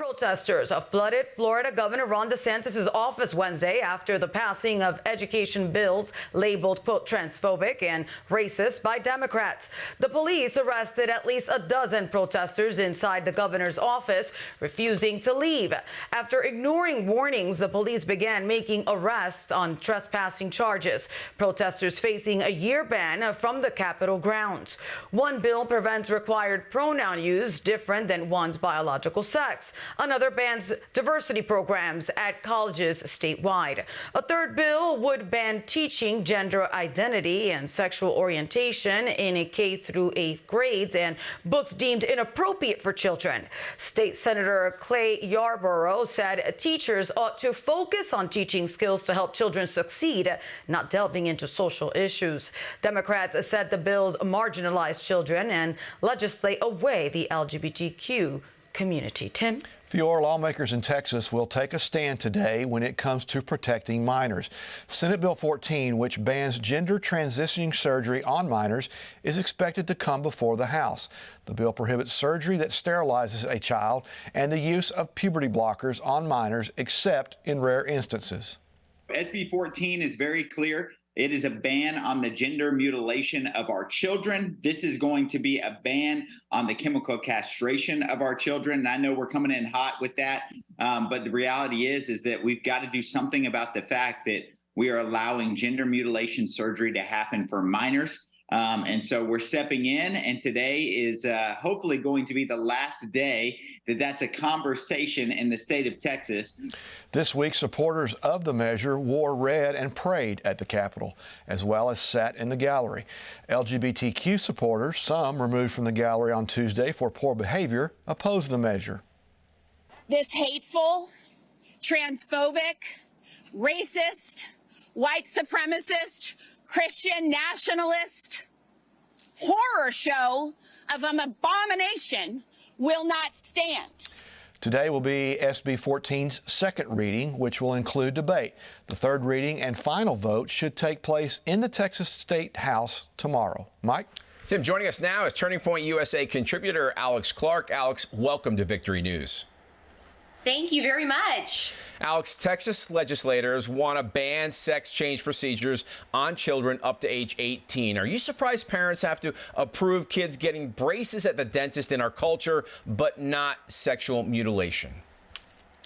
Protesters flooded Florida Governor Ron DeSantis' office Wednesday after the passing of education bills labeled, quote, transphobic and racist by Democrats. The police arrested at least a dozen protesters inside the governor's office, refusing to leave. After ignoring warnings, the police began making arrests on trespassing charges. Protesters facing a year ban from the Capitol grounds. One bill prevents required pronoun use different than one's biological sex. Another bans diversity programs at colleges statewide. A third bill would ban teaching gender identity and sexual orientation in K through 8th grades and books deemed inappropriate for children. State Senator Clay Yarborough said teachers ought to focus on teaching skills to help children succeed, not delving into social issues. Democrats said the bills marginalize children and legislate away the LGBTQ community. Tim? Fior, lawmakers in Texas will take a stand today when it comes to protecting minors. Senate Bill 14, which bans gender transitioning surgery on minors, is expected to come before the House. The bill prohibits surgery that sterilizes a child and the use of puberty blockers on minors, except in rare instances. SB-14 is very clear. It is a ban on the gender mutilation of our children. This is going to be a ban on the chemical castration of our children. And I know we're coming in hot with that, but the reality is that we've got to do something about the fact that we are allowing gender mutilation surgery to happen for minors. And so we're stepping in, and today is hopefully going to be the last day that that's a conversation in the state of Texas. This week, supporters of the measure wore red and prayed at the Capitol, as well as sat in the gallery. LGBTQ supporters, some removed from the gallery on Tuesday for poor behavior, opposed the measure. This hateful, transphobic, racist, white supremacist, Christian nationalist horror show of an abomination will not stand. Today will be SB 14's second reading, which will include debate. The third reading and final vote should take place in the Texas State House tomorrow. Mike? Tim, joining us now is Turning Point USA contributor Alex Clark. Alex, welcome to Victory News. Thank you very much. Alex, Texas legislators want to ban sex change procedures on children up to age 18. Are you surprised parents have to approve kids getting braces at the dentist in our culture, but not sexual mutilation?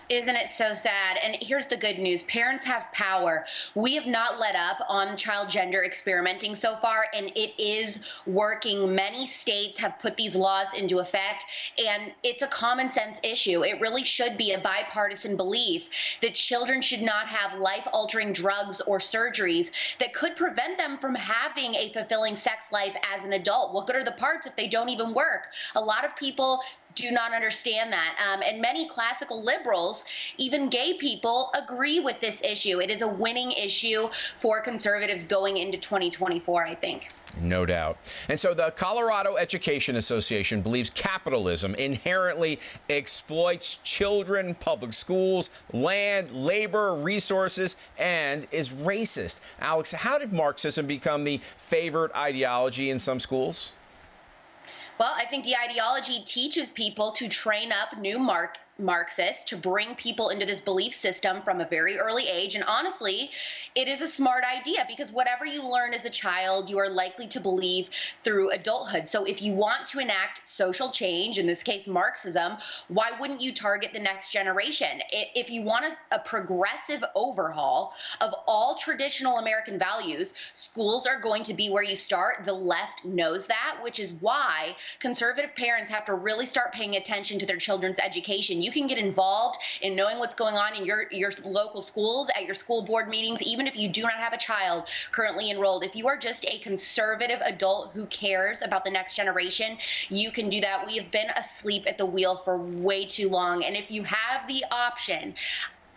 Isn't it so sad? And here's the good news. Parents have power. We have not let up on child gender experimenting so far, and it is working. Many states have put these laws into effect, and it's a common sense issue. It really should be a bipartisan belief that children should not have life-altering drugs or surgeries that could prevent them from having a fulfilling sex life as an adult. What good are the parts if they don't even work? A lot of people do not understand that. And many classical liberals, even gay people, agree with this issue. It is a winning issue for conservatives going into 2024, I think. No doubt. And so the Colorado Education Association believes capitalism inherently exploits children, public schools, land, labor, resources, and is racist. Alex, how did Marxism become the favored ideology in some schools? Well, I think the ideology teaches people to train up new Marxists to bring people into this belief system from a very early age. And honestly, it is a smart idea because whatever you learn as a child, you are likely to believe through adulthood. So if you want to enact social change, in this case Marxism, why wouldn't you target the next generation? If you want a progressive overhaul of all traditional American values, schools are going to be where you start. The left knows that, which is why conservative parents have to really start paying attention to their children's education. You can get involved in knowing what's going on in your local schools, at your school board meetings, even if you do not have a child currently enrolled. If you are just a conservative adult who cares about the next generation, you can do that. We have been asleep at the wheel for way too long. And if you have the option,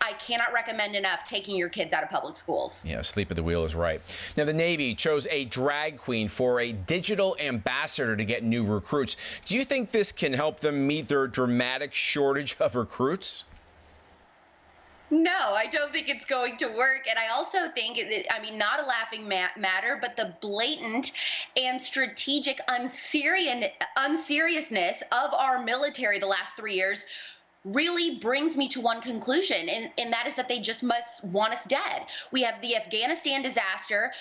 I cannot recommend enough taking your kids out of public schools. Yeah, sleep at the wheel is right. Now, the Navy chose a drag queen for a digital ambassador to get new recruits. Do you think this can help them meet their dramatic shortage of recruits? No, I don't think it's going to work. And I also think, not a laughing matter, but the blatant and strategic unseriousness of our military the last 3 years really brings me to one conclusion, and that is that they just must want us dead. We have the Afghanistan disaster,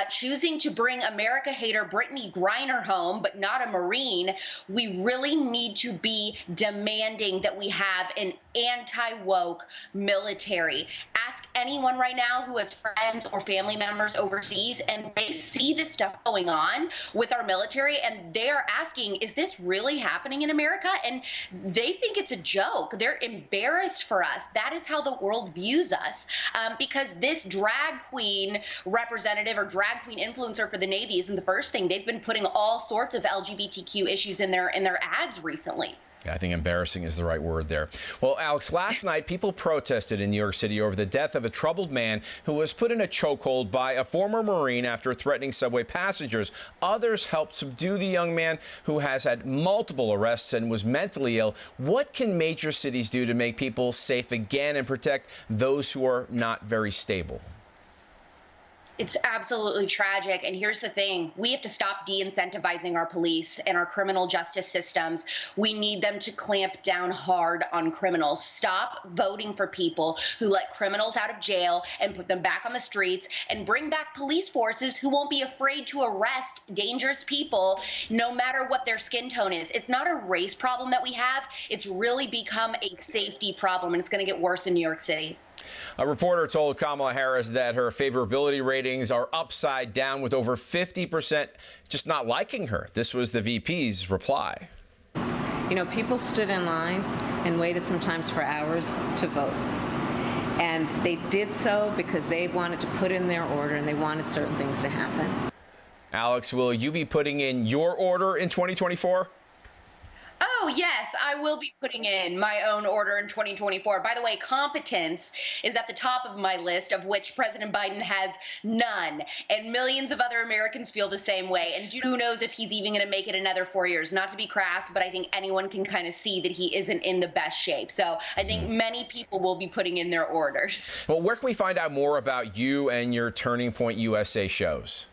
choosing to bring America hater Brittany Griner home, but not a Marine. We really need to be demanding that we have an anti-woke military. Ask anyone right now who has friends or family members overseas, and they see this stuff going on with our military, and they are asking, is this really happening in America? And they think it's a joke. They're embarrassed for us. That is how the world views us, because this drag queen representative or drag queen influencer for the Navy isn't the first thing. They've been putting all sorts of LGBTQ issues in their ads recently. I think embarrassing is the right word there. Well, Alex, last night people protested in New York City over the death of a troubled man who was put in a chokehold by a former Marine after threatening subway passengers. Others helped subdue the young man, who has had multiple arrests and was mentally ill. What can major cities do to make people safe again and protect those who are not very stable? It's absolutely tragic. And here's the thing. We have to stop de-incentivizing our police and our criminal justice systems. We need them to clamp down hard on criminals. Stop voting for people who let criminals out of jail and put them back on the streets, and bring back police forces who won't be afraid to arrest dangerous people no matter what their skin tone is. It's not a race problem that we have. It's really become a safety problem, and it's going to get worse in New York City. A reporter told Kamala Harris that her favorability ratings are upside down, with over 50% just not liking her. This was the VP's reply. You know, people stood in line and waited sometimes for hours to vote. And they did so because they wanted to put in their order and they wanted certain things to happen. Alex, will you be putting in your order in 2024? Oh, yes, I will be putting in my own order in 2024. By the way, competence is at the top of my list, of which President Biden has none. And millions of other Americans feel the same way. And who knows if he's even going to make it another 4 years. Not to be crass, but I think anyone can kind of see that he isn't in the best shape. So I think many people will be putting in their orders. Well, where can we find out more about you and your Turning Point USA shows?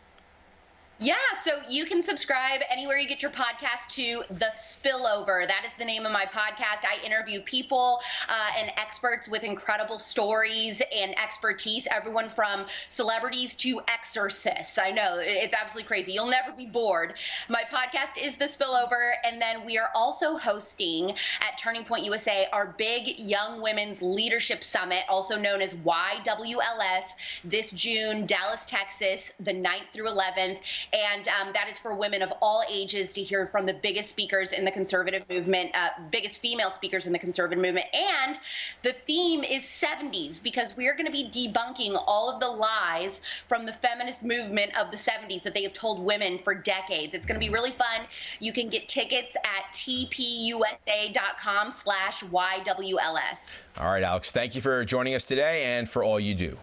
Yeah, so you can subscribe anywhere you get your podcast to The Spillover. That is the name of my podcast. I interview people and experts with incredible stories and expertise, everyone from celebrities to exorcists. I know, it's absolutely crazy. You'll never be bored. My podcast is The Spillover, and then we are also hosting at Turning Point USA our big Young Women's Leadership Summit, also known as YWLS, this June, Dallas, Texas, the 9th through 11th. And that is for women of all ages to hear from the biggest speakers in the conservative movement, biggest female speakers in the conservative movement. And the theme is 70s, because we are going to be debunking all of the lies from the feminist movement of the 70s that they have told women for decades. It's going to be really fun. You can get tickets at tpusa.com/YWLS. All right, Alex, thank you for joining us today and for all you do.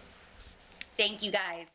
Thank you, guys.